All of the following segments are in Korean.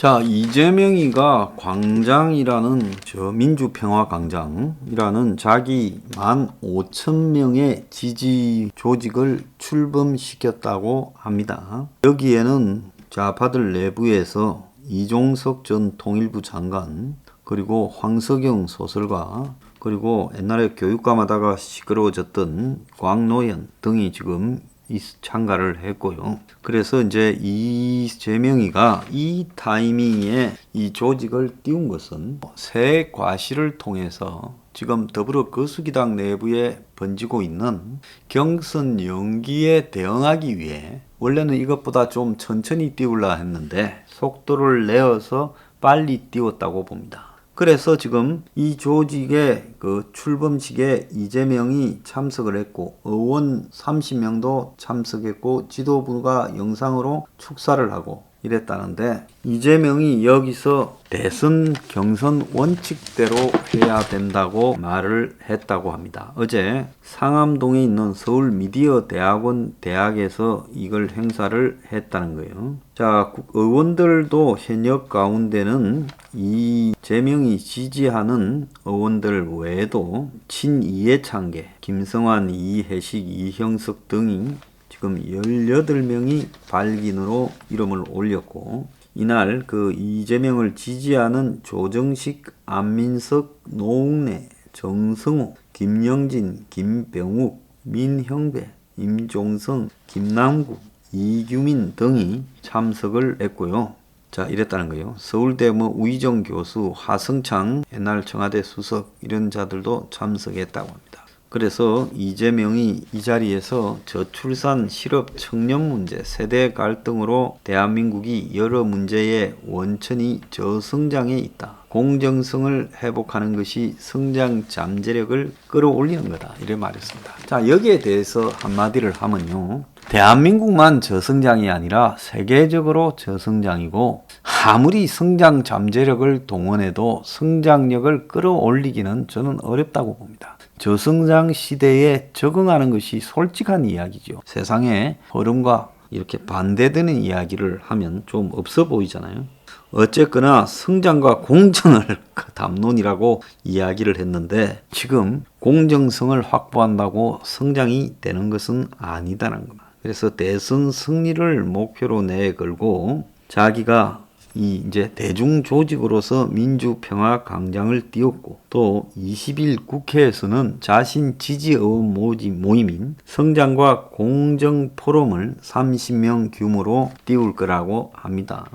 자, 이재명이가 광장이라는 민주평화광장이라는 자기 15,000명의 지지 조직을 출범시켰다고 합니다. 여기에는 좌파들 내부에서 이종석 전 통일부 장관, 그리고 황석영 소설가, 그리고 옛날에 교육감하다가 시끄러워졌던 광노현 등이 지금 참가를 했고요. 그래서 이제 이재명이가 이 타이밍에 이 조직을 띄운 것은 새 과실을 통해서 지금 더불어 거수기당 내부에 번지고 있는 경선 연기에 대응하기 위해, 원래는 이것보다 좀 천천히 띄우려 했는데 속도를 내어서 빨리 띄웠다고 봅니다. 그래서 지금 이 조직의 그 출범식에 이재명이 참석을 했고, 의원 30명도 참석했고, 지도부가 영상으로 축사를 하고 이랬다는데, 이재명이 여기서 대선 경선 원칙대로 해야 된다고 말을 했다고 합니다. 어제 상암동에 있는 서울미디어대학원 대학에서 이걸 행사를 했다는 거예요. 자, 의원들도 현역 가운데는 이재명이 지지하는 의원들 외에도 친이해창계, 김성환, 이해식, 이형석 등이 지금 18명이 발긴으로 이름을 올렸고, 이날 그 이재명을 지지하는 조정식, 안민석, 노웅래, 정성우, 김영진, 김병욱, 민형배, 임종성, 김남구, 이규민 등이 참석을 했고요. 자, 이랬다는 거예요. 서울대 우희정 교수, 하성창 옛날 청와대 수석 이런 자들도 참석했다고 합니다. 그래서 이재명이 이 자리에서 저출산, 실업, 청년 문제, 세대 갈등으로 대한민국이 여러 문제의 원천이 저성장에 있다. 공정성을 회복하는 것이 성장 잠재력을 끌어올리는 거다. 이렇게 말했습니다. 자, 여기에 대해서 한마디를 하면요. 대한민국만 저성장이 아니라 세계적으로 저성장이고, 아무리 성장 잠재력을 동원해도 성장력을 끌어올리기는 저는 어렵다고 봅니다. 저성장 시대에 적응하는 것이 솔직한 이야기죠. 세상의 흐름과 이렇게 반대되는 이야기를 하면 좀 없어 보이잖아요. 어쨌거나 성장과 공정을 담론이라고 이야기를 했는데, 지금 공정성을 확보한다고 성장이 되는 것은 아니다라는 겁니다. 그래서 대선 승리를 목표로 내걸고 자기가 이제 대중 조직으로서 민주평화광장을 띄웠고, 또 20일 국회에서는 자신 지지 의원 모임인 성장과 공정 포럼을 30명 규모로 띄울 거라고 합니다.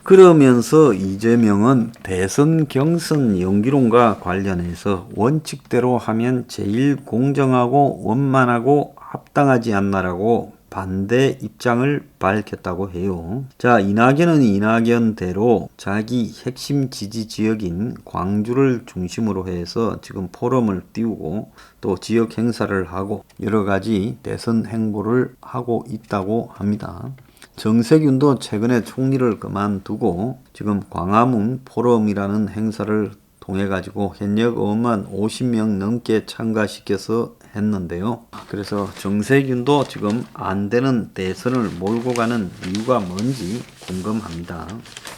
그러면서 이재명은 대선 경선 연기론과 관련해서 원칙대로 하면 제일 공정하고 원만하고 합당하지 않나라고 반대 입장을 밝혔다고 해요. 자, 이낙연은 이낙연대로 자기 핵심 지지 지역인 광주를 중심으로 해서 지금 포럼을 띄우고 또 지역 행사를 하고 여러 가지 대선 행보를 하고 있다고 합니다. 정세균도 최근에 총리를 그만두고 지금 광화문 포럼이라는 행사를 통해 가지고 현역 의원만 50명 넘게 참가시켜서 했는데요. 그래서 정세균도 지금 안 되는 대선을 몰고 가는 이유가 뭔지 궁금합니다.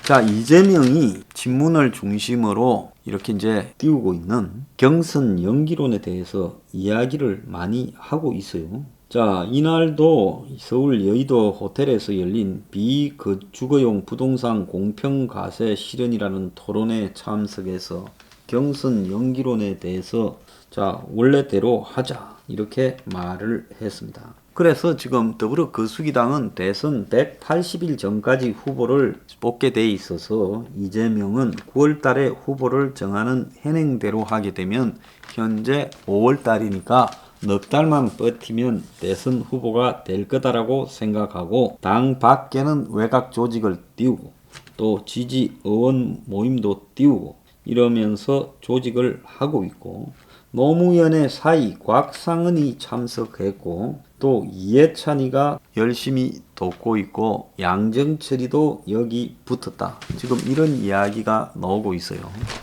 자, 이재명이 친문을 중심으로 이렇게 이제 띄우고 있는 경선 연기론에 대해서 이야기를 많이 하고 있어요. 자, 이날도 서울 여의도 호텔에서 열린 비주거용 부동산 공평과세 실현이라는 토론에 참석해서 경선 연기론에 대해서 자, 원래대로 하자 이렇게 말을 했습니다. 그래서 지금 더불어 거수기당은 대선 180일 전까지 후보를 뽑게 돼 있어서 이재명은 9월 달에 후보를 정하는 현행대로 하게 되면 현재 5월 달이니까 넉 달만 버티면 대선 후보가 될 거다라고 생각하고, 당 밖에는 외곽 조직을 띄우고 또 지지 의원 모임도 띄우고 이러면서 조직을 하고 있고, 노무현의 사이 곽상은이 참석했고 또 이해찬이가 열심히 돕고 있고 양정철이도 여기 붙었다. 지금 이런 이야기가 나오고 있어요.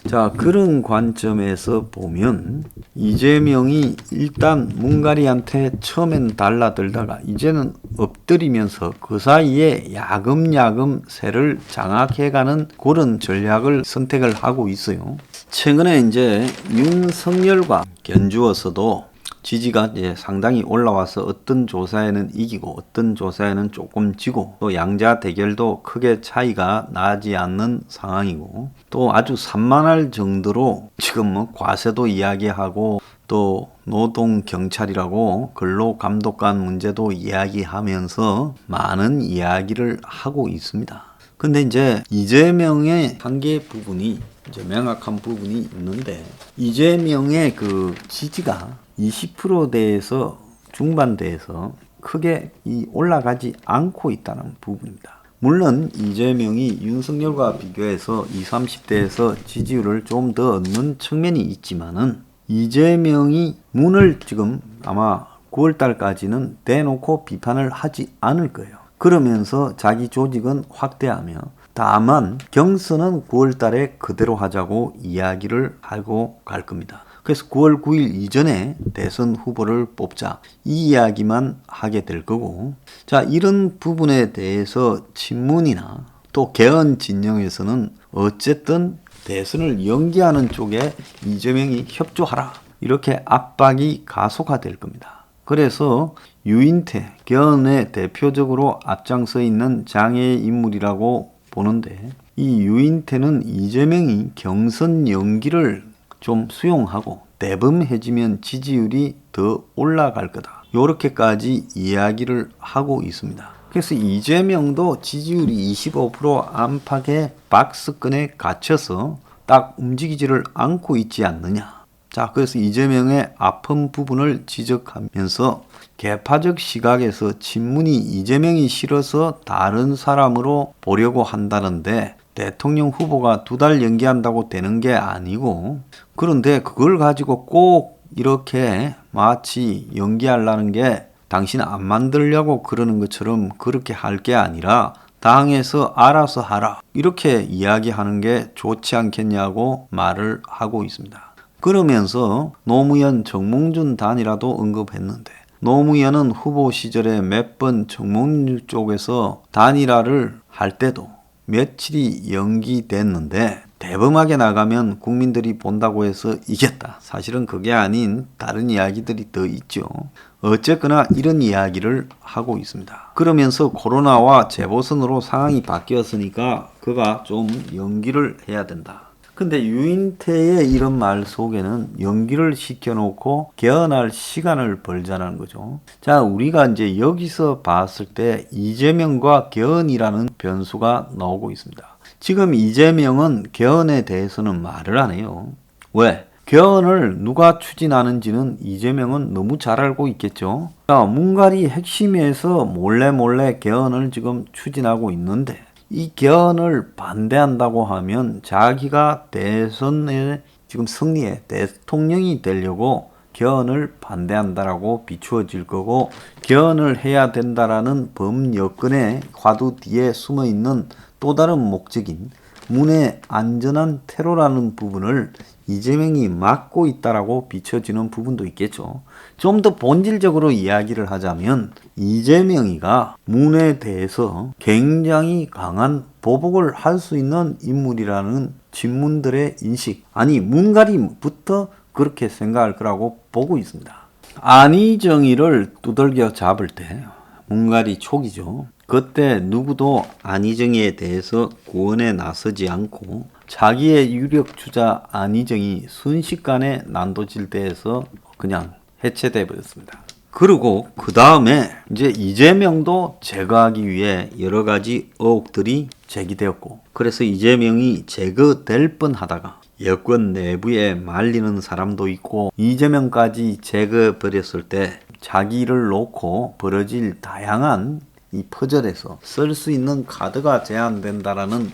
자, 그런 관점에서 보면 이재명이 일단 문가리한테 처음엔 달라들다가 이제는 엎드리면서 그 사이에 야금야금 세를 장악해가는 그런 전략을 선택을 하고 있어요. 최근에 이제 윤석열과 견주어서도 지지가 이제 상당히 올라와서 어떤 조사에는 이기고 어떤 조사에는 조금 지고 또 양자 대결도 크게 차이가 나지 않는 상황이고 또 아주 산만할 정도로 지금 뭐 과세도 이야기하고 또 노동경찰이라고 근로감독관 문제도 이야기하면서 많은 이야기를 하고 있습니다. 근데 이제 이재명의 한계 부분이 이제 명확한 부분이 있는데 이재명의 그 지지가 20%대에서 중반대에서 크게 올라가지 않고 있다는 부분입니다. 물론 이재명이 윤석열과 비교해서 20, 30대에서 지지율을 좀 더 얻는 측면이 있지만은 이재명이 문을 지금 아마 9월달까지는 대놓고 비판을 하지 않을 거예요. 그러면서 자기 조직은 확대하며 다만 경선은 9월달에 그대로 하자고 이야기를 하고 갈 겁니다. 그래서 9월 9일 이전에 대선 후보를 뽑자 이 이야기만 하게 될 거고 자 이런 부분에 대해서 친문이나 또 개헌 진영에서는 어쨌든 대선을 연기하는 쪽에 이재명이 협조하라 이렇게 압박이 가속화될 겁니다. 그래서 유인태 개헌에 대표적으로 앞장서 있는 장애의 인물이라고 보는데 이 유인태는 이재명이 경선 연기를 좀 수용하고 대범해지면 지지율이 더 올라갈 거다. 이렇게까지 이야기를 하고 있습니다. 그래서 이재명도 지지율이 25% 안팎의 박스권에 갇혀서 딱 움직이지를 않고 있지 않느냐. 자, 그래서 이재명의 아픈 부분을 지적하면서 개파적 시각에서 친문이 이재명이 싫어서 다른 사람으로 보려고 한다는데 대통령 후보가 2달 연기한다고 되는 게 아니고 그런데 그걸 가지고 꼭 이렇게 마치 연기하려는 게 당신 안 만들려고 그러는 것처럼 그렇게 할 게 아니라 당에서 알아서 하라 이렇게 이야기하는 게 좋지 않겠냐고 말을 하고 있습니다. 그러면서 노무현 정몽준 단일화도 언급했는데 노무현은 후보 시절에 몇 번 정몽준 쪽에서 단일화를 할 때도 며칠이 연기됐는데 대범하게 나가면 국민들이 본다고 해서 이겼다. 사실은 그게 아닌 다른 이야기들이 더 있죠. 어쨌거나 이런 이야기를 하고 있습니다. 그러면서 코로나와 재보선으로 상황이 바뀌었으니까 그가 좀 연기를 해야 된다. 근데 유인태의 이런 말 속에는 연기를 시켜놓고 개헌할 시간을 벌자는 거죠. 자, 우리가 이제 여기서 봤을 때 이재명과 개헌이라는 변수가 나오고 있습니다. 지금 이재명은 개헌에 대해서는 말을 안 해요. 왜? 개헌을 누가 추진하는지는 이재명은 너무 잘 알고 있겠죠. 자, 문가리 핵심에서 몰래 개헌을 지금 추진하고 있는데 이 개헌을 반대한다고 하면 자기가 대선에 지금 승리해 대통령이 되려고 개헌을 반대한다라고 비추어질 거고 개헌을 해야 된다라는 범여건의 화두 뒤에 숨어 있는 또 다른 목적인 문의 안전한 테러라는 부분을 이재명이 막고 있다라고 비춰지는 부분도 있겠죠. 좀 더 본질적으로 이야기를 하자면 이재명이가 문에 대해서 굉장히 강한 보복을 할 수 있는 인물이라는 친문들의 인식, 아니 문가리부터 그렇게 생각할 거라고 보고 있습니다. 안희정이를 두들겨 잡을 때 문가리 초기죠. 그때 누구도 안희정에 대해서 구원에 나서지 않고 자기의 유력 주자 안희정이 순식간에 난도질대에서 그냥 해체돼 버렸습니다. 그리고 그 다음에 이제 이재명도 제거하기 위해 여러 가지 의혹들이 제기되었고 그래서 이재명이 제거될 뻔하다가 여권 내부에 말리는 사람도 있고 이재명까지 제거해버렸을 때 자기를 놓고 벌어질 다양한 이 퍼즐에서 쓸 수 있는 카드가 제한된다라는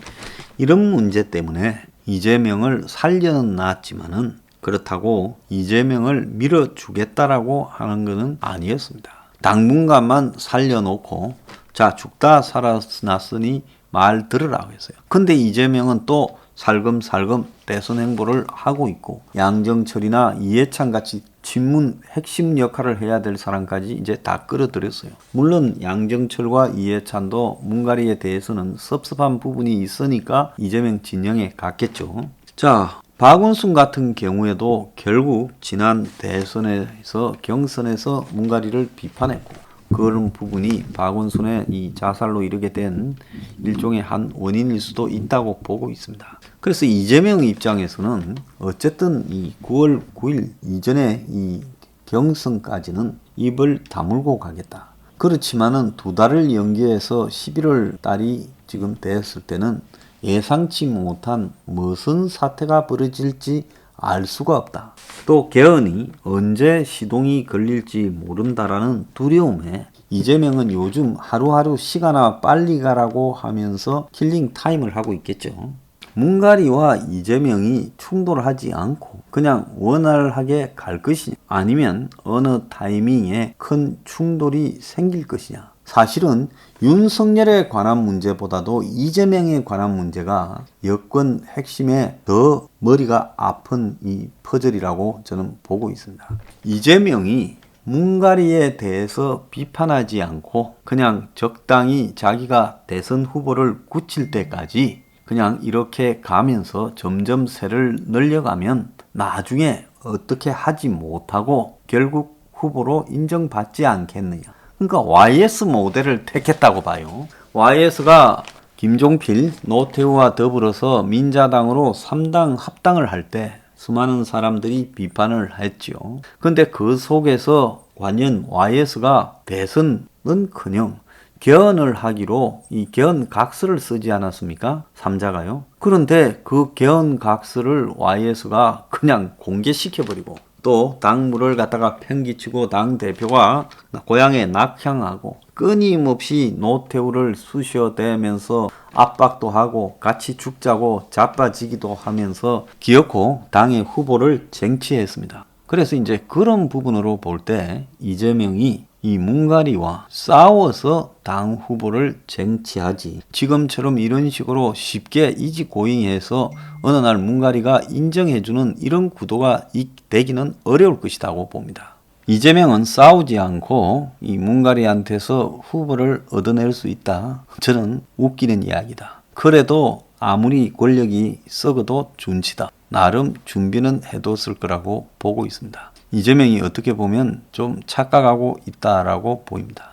이런 문제 때문에 이재명을 살려는 놨지만은 그렇다고 이재명을 밀어주겠다라고 하는 것은 아니었습니다. 당분간만 살려놓고 자 죽다 살아났으니 말 들으라고 했어요. 근데 이재명은 또 살금살금 대선 행보를 하고 있고 양정철이나 이해찬 같이 친문 핵심 역할을 해야 될 사람까지 이제 다 끌어들였어요. 물론 양정철과 이해찬도 문가리에 대해서는 섭섭한 부분이 있으니까 이재명 진영에 갔겠죠. 자, 박원순 같은 경우에도 결국 지난 대선에서 경선에서 문가리를 비판했고 그런 부분이 박원순의 이 자살로 이르게 된 일종의 한 원인일 수도 있다고 보고 있습니다. 그래서 이재명 입장에서는 어쨌든 이 9월 9일 이전에 이 경선까지는 입을 다물고 가겠다. 그렇지만은 2달을 연기해서 11월 달이 지금 됐을 때는 예상치 못한 무슨 사태가 벌어질지 알 수가 없다. 또 개헌이 언제 시동이 걸릴지 모른다라는 두려움에 이재명은 요즘 하루하루 시간아 빨리 가라고 하면서 킬링 타임을 하고 있겠죠. 문가리와 이재명이 충돌하지 않고 그냥 원활하게 갈 것이냐 아니면 어느 타이밍에 큰 충돌이 생길 것이냐. 사실은 윤석열에 관한 문제보다도 이재명에 관한 문제가 여권 핵심에 더 머리가 아픈 이 퍼즐이라고 저는 보고 있습니다. 이재명이 문가리에 대해서 비판하지 않고 그냥 적당히 자기가 대선 후보를 굳힐 때까지 그냥 이렇게 가면서 점점 세를 늘려가면 나중에 어떻게 하지 못하고 결국 후보로 인정받지 않겠느냐. 그러니까 YS 모델을 택했다고 봐요. YS가 김종필, 노태우와 더불어서 민자당으로 3당 합당을 할 때 수많은 사람들이 비판을 했죠. 근데 그 속에서 과연 YS가 대선은커녕 개헌을 하기로 이 개헌 각서를 쓰지 않았습니까? 3자가요. 그런데 그 개헌 각서를 YS가 그냥 공개시켜버리고 또 당무를 갖다가 편기치고 당대표가 고향에 낙향하고 끊임없이 노태우를 쑤셔대면서 압박도 하고 같이 죽자고 자빠지기도 하면서 기어코 당의 후보를 쟁취했습니다. 그래서 이제 그런 부분으로 볼 때 이재명이 이 문가리와 싸워서 당 후보를 쟁취하지 지금처럼 이런 식으로 쉽게 이지고잉해서 어느 날 문가리가 인정해주는 이런 구도가 되기는 어려울 것이라고 봅니다. 이재명은 싸우지 않고 이 문가리한테서 후보를 얻어낼 수 있다. 저는 웃기는 이야기다. 그래도 아무리 권력이 썩어도 준치다. 나름 준비는 해뒀을 거라고 보고 있습니다. 이재명이 어떻게 보면 좀 착각하고 있다라고 보입니다.